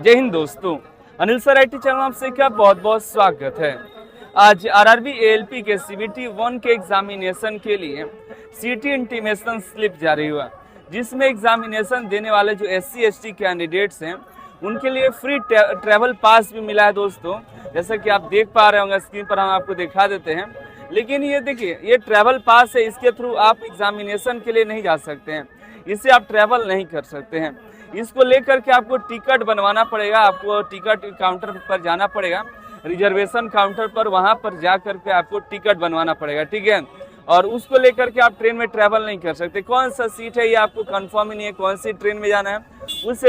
जय हिंद दोस्तों, Anil sir IT channel आपसे क्या बहुत बहुत स्वागत है। आज RRB ALP के CBT 1 के एग्जामिनेशन के लिए सिटी इंटीमेशन स्लिप जारी हुआ, जिसमें एग्जामिनेशन देने वाले जो SC ST कैंडिडेट्स हैं उनके लिए फ्री ट्रैवल पास भी मिला है दोस्तों। जैसा कि आप देख पा रहे होंगे स्क्रीन पर, हम आपको दिखा देते हैं। लेकिन ये देखिए, ये ट्रैवल पास है, इसके थ्रू आप एग्जामिनेशन के लिए नहीं जा सकते हैं, इससे आप ट्रैवल नहीं कर सकते हैं। इसको लेकर के आपको टिकट बनवाना पड़ेगा, आपको टिकट काउंटर पर जाना पड़ेगा, रिजर्वेशन काउंटर पर, वहां पर जा करके आपको टिकट बनवाना पड़ेगा, ठीक है। और उसको लेकर के आप ट्रेन में ट्रैवल नहीं कर सकते। कौन सा सीट है ये आपको कंफर्म ही नहीं है, कौन सी ट्रेन में जाना है, उस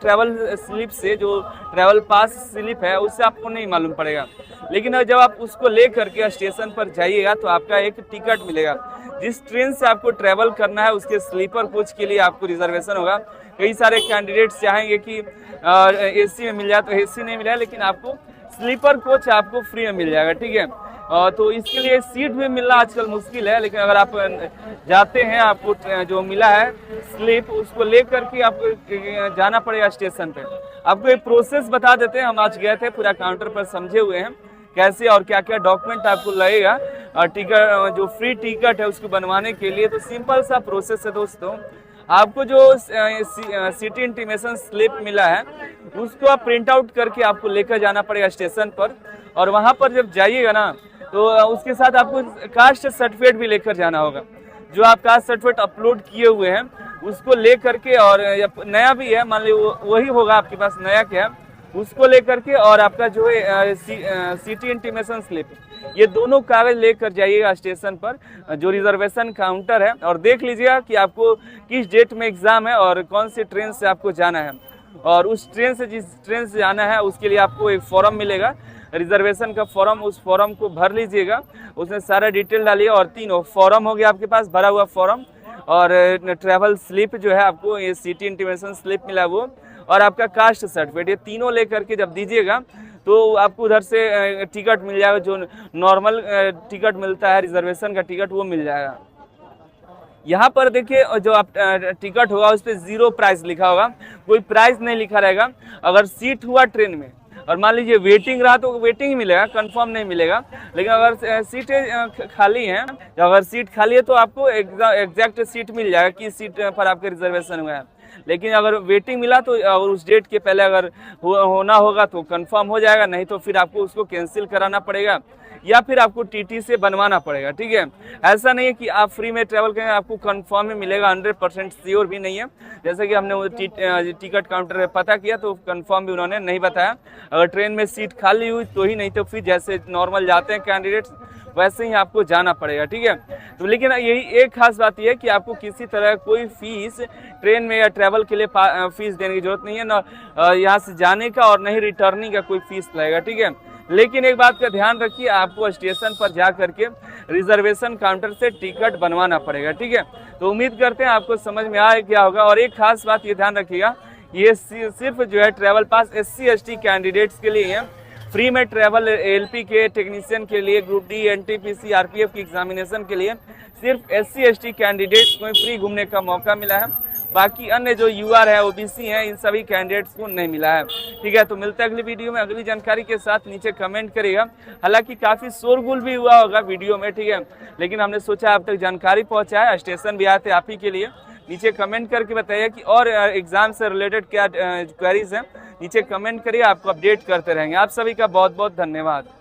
ट्रैवल स्लिप से, जो ट्रैवल पास स्लिप है उससे आपको नहीं मालूम पड़ेगा। लेकिन जब आप उसको ले करके स्टेशन पर जाइएगा तो आपका एक टिकट मिलेगा। जिस ट्रेन से आपको ट्रैवल करना है उसके स्लीपर कोच के लिए आपको रिजर्वेशन होगा। कई सारे कैंडिडेट्स चाहेंगे कि AC में मिल जाए, तो AC नहीं मिला, लेकिन आपको स्लीपर कोच आपको फ्री में मिल जाएगा, ठीक है। तो इसके लिए सीट भी मिलना आजकल मुश्किल है, लेकिन अगर आप जाते हैं, आपको जो मिला है स्लिप, उसको ले करके आपको जाना पड़ेगा स्टेशन पे। आपको एक प्रोसेस बता देते हैं, हम आज गए थे, पूरा काउंटर पर समझे हुए हैं कैसे और क्या क्या डॉक्यूमेंट आपको लगेगा और टिकट, जो फ्री टिकट है उसको बनवाने के लिए। तो सिंपल सा प्रोसेस है दोस्तों। आपको जो सिटी इंटीमेशन स्लिप मिला है उसको आप प्रिंट आउट करके आपको लेकर जाना पड़ेगा स्टेशन पर, और वहां पर जब जाइएगा ना तो उसके साथ आपको कास्ट सर्टिफिकेट भी लेकर जाना होगा। जो आप कास्ट सर्टिफिकेट अपलोड किए हुए हैं उसको ले करके, और नया भी है, मान ली वही होगा आपके पास, नया क्या है उसको लेकर के, और आपका जो है सिटी इंटीमेशन स्लिप, ये दोनों कागज लेकर जाइएगा स्टेशन पर, जो रिजर्वेशन काउंटर है, और देख लीजिएगा कि आपको किस डेट में एग्जाम है और कौन सी ट्रेन से आपको जाना है। और उस ट्रेन से, जिस ट्रेन से जाना है उसके लिए आपको एक फॉर्म मिलेगा, रिजर्वेशन का फॉर्म। उस फॉर्म को भर लीजिएगा, उसमें सारा डिटेल डालिए, और तीनों फॉर्म हो गया आपके पास, भरा हुआ फॉर्म, और ट्रैवल स्लिप जो है आपको, ये सिटी इंटीमेशन स्लिप मिला वो, और आपका कास्ट सर्टिफिकेट, ये तीनों लेकर के जब दीजिएगा तो आपको उधर से टिकट मिल जाएगा। जो नॉर्मल टिकट मिलता है, रिजर्वेशन का टिकट, वो मिल जाएगा। यहाँ पर देखिए, जो आप टिकट होगा उस पर 0 प्राइस लिखा होगा, कोई प्राइस नहीं लिखा रहेगा। अगर सीट हुआ ट्रेन में और मान लीजिए वेटिंग रहा तो वेटिंग ही मिलेगा, कंफर्म नहीं मिलेगा। लेकिन अगर सीटें खाली हैं, अगर सीट खाली है तो आपको एग्जैक्ट सीट मिल जाएगा कि सीट पर आपका रिजर्वेशन हुआ है। लेकिन अगर वेटिंग मिला तो उस डेट के पहले अगर होना होगा तो कंफर्म हो जाएगा, नहीं तो फिर आपको उसको कैंसिल कराना पड़ेगा, या फिर आपको TT से बनवाना पड़ेगा, ठीक है। ऐसा नहीं है कि आप फ्री में ट्रैवल करेंगे आपको कंफर्म ही मिलेगा, 100% श्योर भी नहीं है। जैसे कि हमने वो टिकट काउंटर में पता किया तो कंफर्म भी उन्होंने नहीं बताया। अगर ट्रेन में सीट खाली हुई तो ही, नहीं तो फिर जैसे नॉर्मल जाते हैं कैंडिडेट्स वैसे ही आपको जाना पड़ेगा, ठीक है। तो लेकिन यही एक खास बात यह है कि आपको किसी तरह कोई फीस ट्रेन में या ट्रैवल के लिए फीस देने की जरूरत नहीं है, ना यहाँ से जाने का और नहीं रिटर्निंग का कोई फीस लगेगा, ठीक है। लेकिन एक बात का ध्यान रखिए, आपको स्टेशन पर जा करके रिजर्वेशन काउंटर से टिकट बनवाना पड़ेगा, ठीक है। तो उम्मीद करते हैं आपको समझ में आया क्या होगा। और एक खास बात ये ध्यान रखिएगा, ये सिर्फ जो है travel pass SC ST candidates के लिए है। फ्री में ट्रैवल ALP के टेक्नीशियन के लिए, ग्रुप D NTPC RPF की एग्जामिनेशन के लिए सिर्फ SC ST कैंडिडेट्स को फ्री घूमने का मौका मिला है। बाकी अन्य जो UR है, OBC हैं, इन सभी कैंडिडेट्स को नहीं मिला है, ठीक है। तो मिलते हैं अगली वीडियो में अगली जानकारी के साथ। नीचे कमेंट करिएगा। हालांकि काफ़ी शोरगुल भी हुआ होगा वीडियो में, ठीक है, लेकिन हमने सोचा आप तक जानकारी पहुँचाए, स्टेशन भी आए थे आप ही के लिए। नीचे कमेंट करके बताइए कि और एग्जाम से रिलेटेड क्या क्वेरीज हैं, नीचे कमेंट करिए, आपको अपडेट करते रहेंगे। आप सभी का बहुत बहुत धन्यवाद।